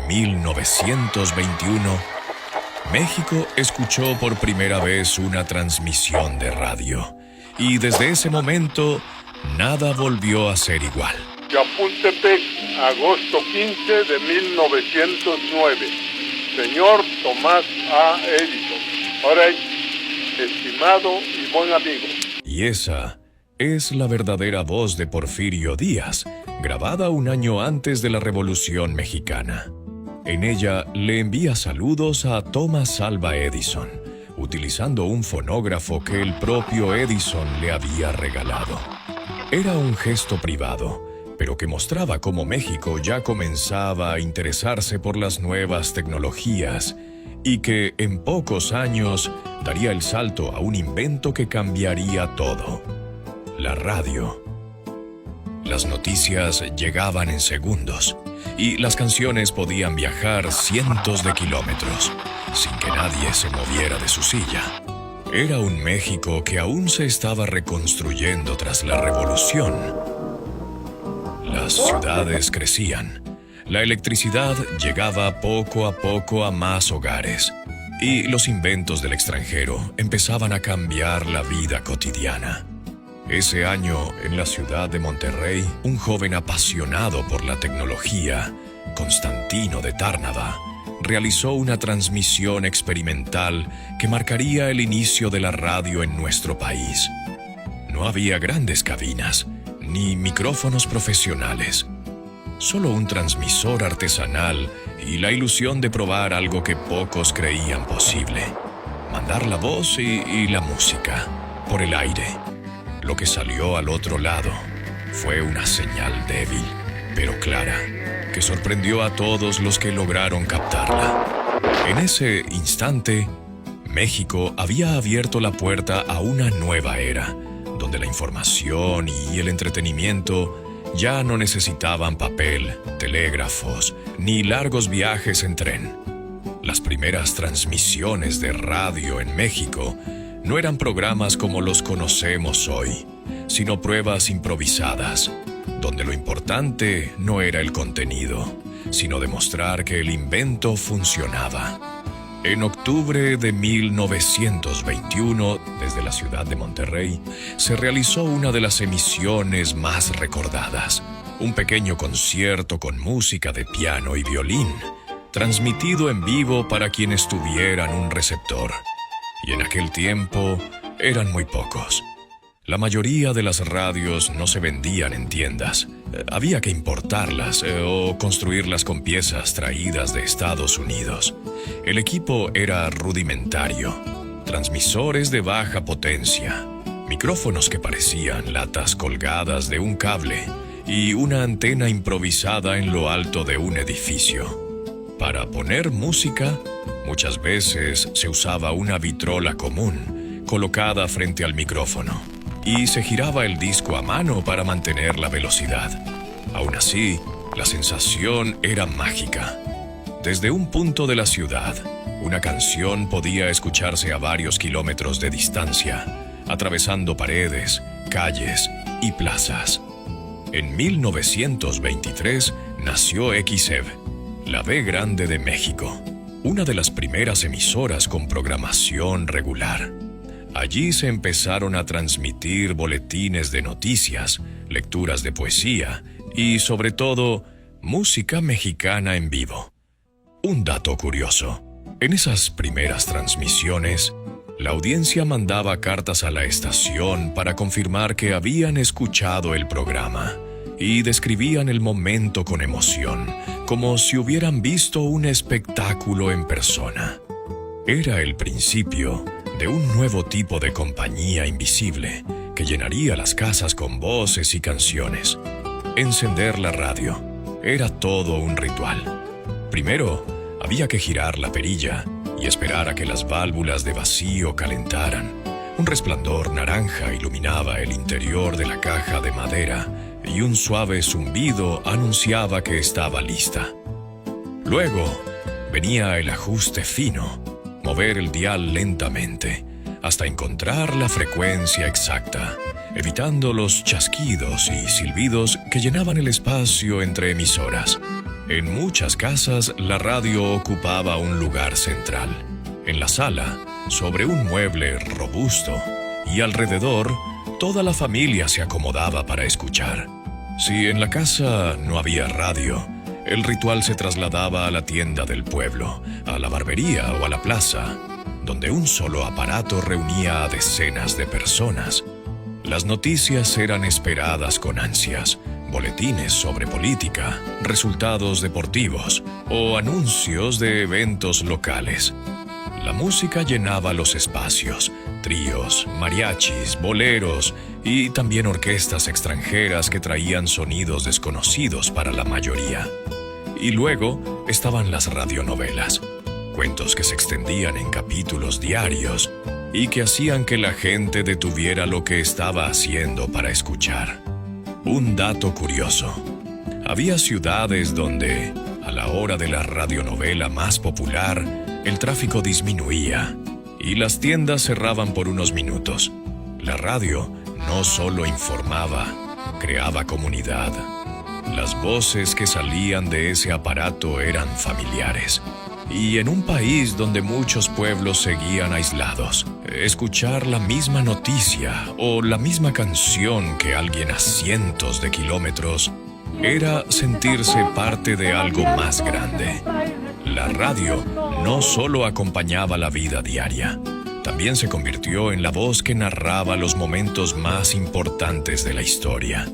1921, México escuchó por primera vez una transmisión de radio. Y desde ese momento, nada volvió a ser igual. Chapultepec, agosto 15 de 1909. Señor Tomás A. Edison. Ahora, estimado y buen amigo. Y esa es la verdadera voz de Porfirio Díaz, grabada un año antes de la Revolución Mexicana. En ella le envía saludos a Thomas Alva Edison, utilizando un fonógrafo que el propio Edison le había regalado. Era un gesto privado, pero que mostraba cómo México ya comenzaba a interesarse por las nuevas tecnologías y que en pocos años daría el salto a un invento que cambiaría todo: la radio. Las noticias llegaban en segundos y las canciones podían viajar cientos de kilómetros sin que nadie se moviera de su silla. Era un México que aún se estaba reconstruyendo tras la revolución. Las ciudades crecían, la electricidad llegaba poco a poco a más hogares y los inventos del extranjero empezaban a cambiar la vida cotidiana. Ese año, en la ciudad de Monterrey, un joven apasionado por la tecnología, Constantino de Tárnava, realizó una transmisión experimental que marcaría el inicio de la radio en nuestro país. No había grandes cabinas, ni micrófonos profesionales. Solo un transmisor artesanal y la ilusión de probar algo que pocos creían posible: mandar la voz y la música por el aire. Lo que salió al otro lado fue una señal débil, pero clara, que sorprendió a todos los que lograron captarla. En ese instante, México había abierto la puerta a una nueva era, donde la información y el entretenimiento ya no necesitaban papel, telégrafos, ni largos viajes en tren. Las primeras transmisiones de radio en México no eran programas como los conocemos hoy, sino pruebas improvisadas, donde lo importante no era el contenido, sino demostrar que el invento funcionaba. En octubre de 1921, desde la ciudad de Monterrey, se realizó una de las emisiones más recordadas: un pequeño concierto con música de piano y violín, transmitido en vivo para quienes tuvieran un receptor. Y en aquel tiempo eran muy pocos. La mayoría de las radios no se vendían en tiendas. Había que importarlas o construirlas con piezas traídas de Estados Unidos. El equipo era rudimentario: transmisores de baja potencia, micrófonos que parecían latas colgadas de un cable y una antena improvisada en lo alto de un edificio. Para poner música, muchas veces se usaba una vitrola común colocada frente al micrófono y se giraba el disco a mano para mantener la velocidad. Aún así, la sensación era mágica. Desde un punto de la ciudad, una canción podía escucharse a varios kilómetros de distancia, atravesando paredes, calles y plazas. En 1923 nació XEV, la B grande de México, una de las primeras emisoras con programación regular. Allí se empezaron a transmitir boletines de noticias, lecturas de poesía y, sobre todo, música mexicana en vivo. Un dato curioso: en esas primeras transmisiones, la audiencia mandaba cartas a la estación para confirmar que habían escuchado el programa y describían el momento con emoción, como si hubieran visto un espectáculo en persona. Era el principio de un nuevo tipo de compañía invisible que llenaría las casas con voces y canciones. Encender la radio era todo un ritual. Primero, había que girar la perilla y esperar a que las válvulas de vacío calentaran. Un resplandor naranja iluminaba el interior de la caja de madera y un suave zumbido anunciaba que estaba lista. Luego, venía el ajuste fino: mover el dial lentamente hasta encontrar la frecuencia exacta, evitando los chasquidos y silbidos que llenaban el espacio entre emisoras. En muchas casas, la radio ocupaba un lugar central. En la sala, sobre un mueble robusto, y alrededor, toda la familia se acomodaba para escuchar. Si en la casa no había radio, el ritual se trasladaba a la tienda del pueblo, a la barbería o a la plaza, donde un solo aparato reunía a decenas de personas. Las noticias eran esperadas con ansias. Boletines sobre política, resultados deportivos o anuncios de eventos locales. La música llenaba los espacios, tríos, mariachis, boleros y también orquestas extranjeras que traían sonidos desconocidos para la mayoría. Y luego estaban las radionovelas, cuentos que se extendían en capítulos diarios y que hacían que la gente detuviera lo que estaba haciendo para escuchar. Un dato curioso. Había ciudades donde, a la hora de la radionovela más popular, el tráfico disminuía y las tiendas cerraban por unos minutos. La radio no solo informaba, creaba comunidad. Las voces que salían de ese aparato eran familiares. Y en un país donde muchos pueblos seguían aislados, escuchar la misma noticia o la misma canción que alguien a cientos de kilómetros era sentirse parte de algo más grande. La radio no solo acompañaba la vida diaria, también se convirtió en la voz que narraba los momentos más importantes de la historia.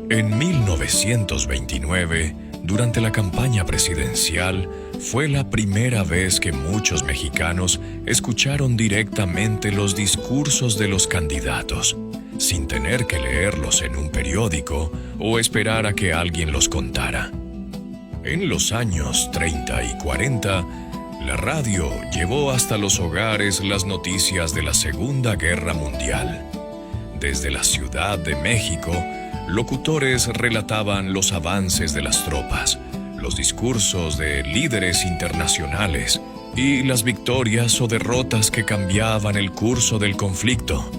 En 1929, durante la campaña presidencial, fue la primera vez que muchos mexicanos escucharon directamente los discursos de los candidatos, sin tener que leerlos en un periódico o esperar a que alguien los contara. En los años 30 y 40, la radio llevó hasta los hogares las noticias de la Segunda Guerra Mundial. Desde la Ciudad de México, locutores relataban los avances de las tropas, los discursos de líderes internacionales y las victorias o derrotas que cambiaban el curso del conflicto.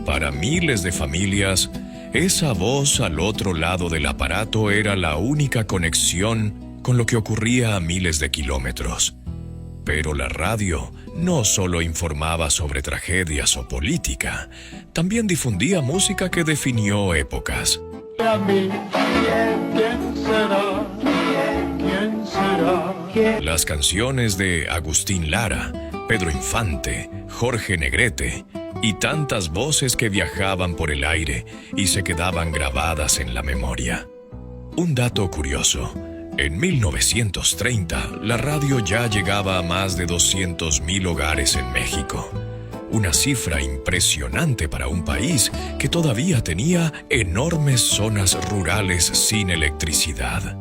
Para miles de familias, esa voz al otro lado del aparato era la única conexión con lo que ocurría a miles de kilómetros. Pero la radio no solo informaba sobre tragedias o política, también difundía música que definió épocas. Las canciones de Agustín Lara, Pedro Infante, Jorge Negrete y tantas voces que viajaban por el aire y se quedaban grabadas en la memoria. Un dato curioso. En 1930, la radio ya llegaba a más de 200,000 hogares en México. Una cifra impresionante para un país que todavía tenía enormes zonas rurales sin electricidad.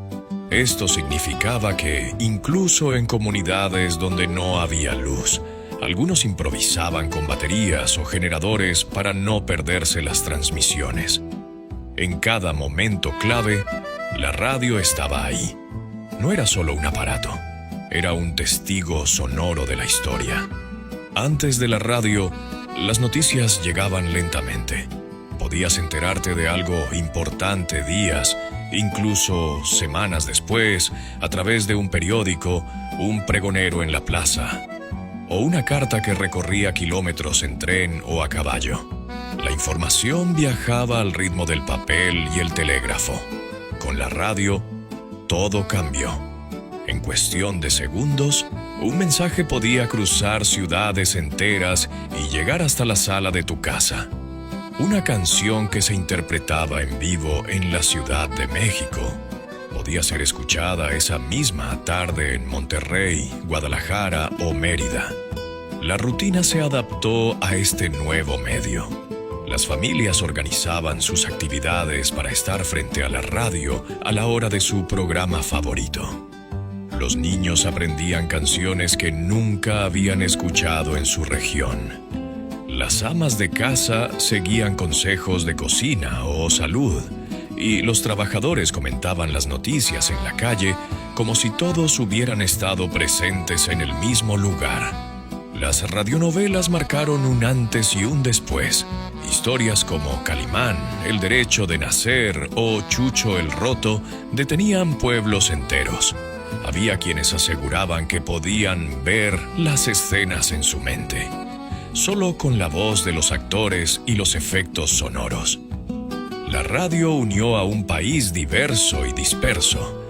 Esto significaba que, incluso en comunidades donde no había luz, algunos improvisaban con baterías o generadores para no perderse las transmisiones. En cada momento clave, la radio estaba ahí. No era solo un aparato, era un testigo sonoro de la historia. Antes de la radio, las noticias llegaban lentamente. Podías enterarte de algo importante días, incluso semanas después, a través de un periódico, un pregonero en la plaza, o una carta que recorría kilómetros en tren o a caballo. La información viajaba al ritmo del papel y el telégrafo. Con la radio, todo cambió. En cuestión de segundos, un mensaje podía cruzar ciudades enteras y llegar hasta la sala de tu casa. Una canción que se interpretaba en vivo en la Ciudad de México podía ser escuchada esa misma tarde en Monterrey, Guadalajara o Mérida. La rutina se adaptó a este nuevo medio. Las familias organizaban sus actividades para estar frente a la radio a la hora de su programa favorito. Los niños aprendían canciones que nunca habían escuchado en su región. Las amas de casa seguían consejos de cocina o salud, y los trabajadores comentaban las noticias en la calle como si todos hubieran estado presentes en el mismo lugar. Las radionovelas marcaron un antes y un después. Historias como Calimán, El derecho de nacer o Chucho el Roto detenían pueblos enteros. Había quienes aseguraban que podían ver las escenas en su mente, solo con la voz de los actores y los efectos sonoros. La radio unió a un país diverso y disperso.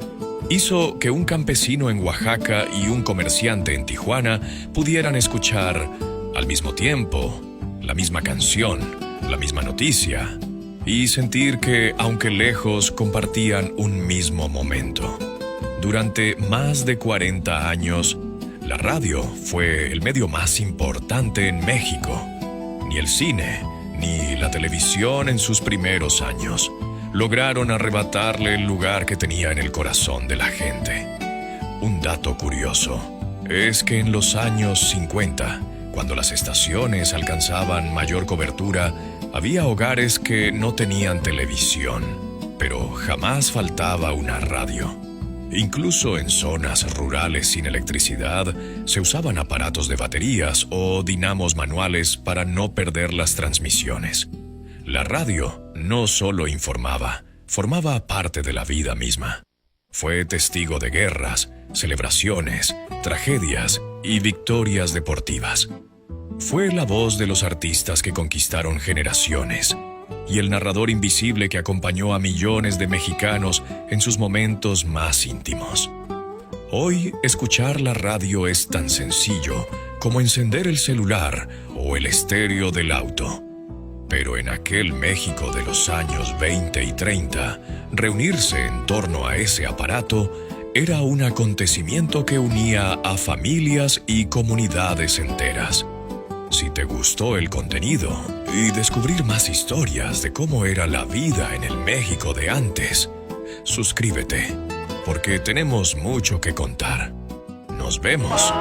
Hizo que un campesino en Oaxaca y un comerciante en Tijuana pudieran escuchar al mismo tiempo la misma canción, la misma noticia, y sentir que, aunque lejos, compartían un mismo momento. Durante más de 40 años, la radio fue el medio más importante en México. Ni el cine, ni la televisión en sus primeros años lograron arrebatarle el lugar que tenía en el corazón de la gente. Un dato curioso es que en los años 50, cuando las estaciones alcanzaban mayor cobertura, había hogares que no tenían televisión, pero jamás faltaba una radio. Incluso en zonas rurales sin electricidad, se usaban aparatos de baterías o dinamos manuales para no perder las transmisiones. La radio no solo informaba, formaba parte de la vida misma. Fue testigo de guerras, celebraciones, tragedias y victorias deportivas. Fue la voz de los artistas que conquistaron generaciones y el narrador invisible que acompañó a millones de mexicanos en sus momentos más íntimos. Hoy, escuchar la radio es tan sencillo como encender el celular o el estéreo del auto. Pero en aquel México de los años 20 y 30, reunirse en torno a ese aparato era un acontecimiento que unía a familias y comunidades enteras. Si te gustó el contenido y descubrir más historias de cómo era la vida en el México de antes, suscríbete, porque tenemos mucho que contar. Nos vemos.